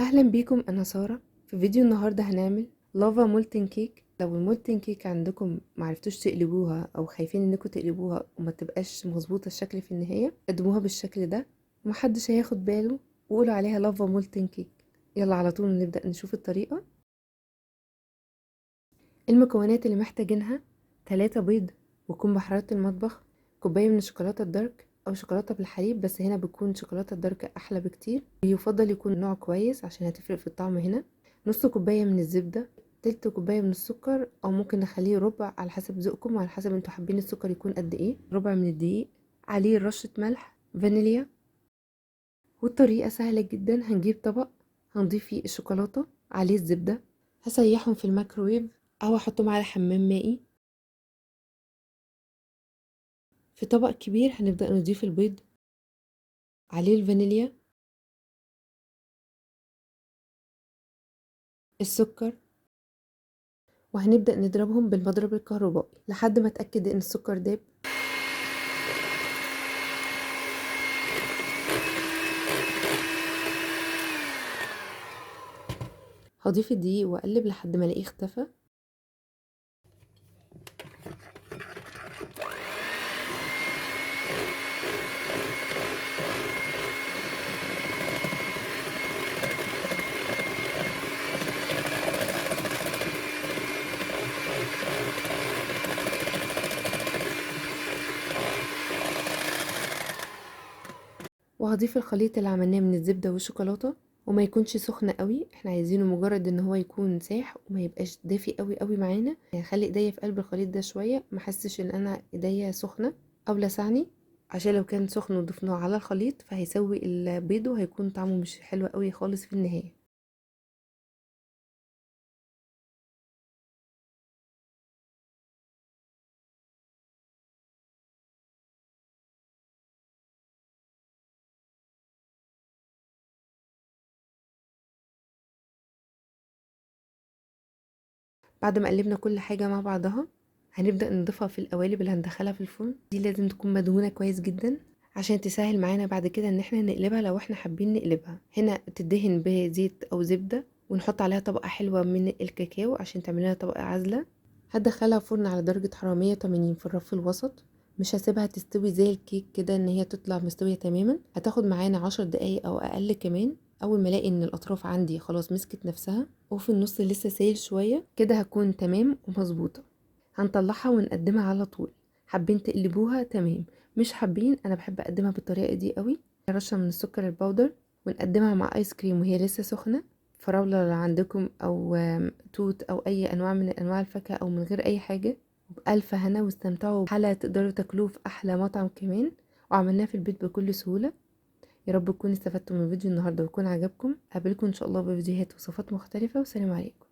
اهلا بيكم، انا ساره. في فيديو النهارده هنعمل لافا مولتن كيك. لو المولتن كيك عندكم معرفتوش تقلبوها او خايفين انكم تقلبوها وما تبقاش مظبوطه الشكل في النهايه، قدموها بالشكل ده ومحدش هياخد باله، وقولوا عليها لافا مولتن كيك. يلا على طول نبدا نشوف الطريقه. المكونات اللي محتاجينها: 3 بيض وكوب بحرارة المطبخ، كوباية من الشوكولاتة الدارك أو شوكولاتة بالحليب، بس هنا بتكون شوكولاتة الدارك أحلى بكتير، ويفضل يكون نوع كويس عشان هتفرق في الطعم هنا. نص كوباية من الزبدة، تلت كوباية من السكر أو ممكن نخليه ربع على حسب ذوقكم وعلى حسب انتوا حابين السكر يكون قد ايه، ربع من الدقيق، عليه رشة ملح، فانيليا. والطريقة سهلة جدا. هنجيب طبق، هنضيف فيه الشوكولاتة، عليه الزبدة، هسيحهم في الميكروويف أو أحطهم على حمام مائي. في طبق كبير هنبدأ نضيف البيض، عليه الفانيليا، السكر، وهنبدأ نضربهم بالمضرب الكهربائي لحد ما اتأكد ان السكر داب. هضيف الدقيق واقلب لحد ما الاقيه اختفى. وهضيف الخليط اللي عملناه من الزبدة والشوكولاتة، وما يكونش سخن قوي، احنا عايزينه مجرد ان هو يكون ساح وما يبقاش دافي قوي قوي معانا. هخلي ايديا في قلب الخليط ده شوية، ما احسش ان انا ايديا سخنة او لسعني، عشان لو كان سخن وضفناه على الخليط فهيسوي البيض وهيكون طعمه مش حلو قوي خالص في النهاية. بعد ما قلبنا كل حاجة مع بعضها، هنبدأ نضيفها في القوالب اللي هندخلها في الفرن. دي لازم تكون مدهونة كويس جدا عشان تسهل معانا بعد كده ان احنا نقلبها لو احنا حابين نقلبها. هنا تدهن بزيت او زبدة ونحط عليها طبقة حلوة من الكاكاو عشان تعمل لنا طبقة عازلة. هدخلها فرن على درجة حرارة 180 في الرف الوسط. مش هسيبها تستوي زي الكيك كده ان هي تطلع مستوية تماما، هتاخد معانا 10 دقايق او اقل كمان. اول ما الاقي ان الاطراف عندي خلاص مسكت نفسها وفي النص لسه سايل شويه كده، هكون تمام ومظبوطه. هنطلعها ونقدمها على طول. حابين تقلبوها تمام، مش حابين، انا بحب اقدمها بالطريقه دي قوي. رشه من السكر البودر ونقدمها مع ايس كريم وهي لسه سخنه، فراوله لو عندكم او توت او اي انواع من انواع الفاكهه او من غير اي حاجه. وبألف هنا واستمتعوا بحالة تقدروا تاكلوه في احلى مطعم كمان، وعملناه في البيت بكل سهوله. يا رب تكونوا استفدتوا من فيديو النهارده ويكون عجبكم. قابلكم ان شاء الله بفيديوهات وصفات مختلفه، والسلام عليكم.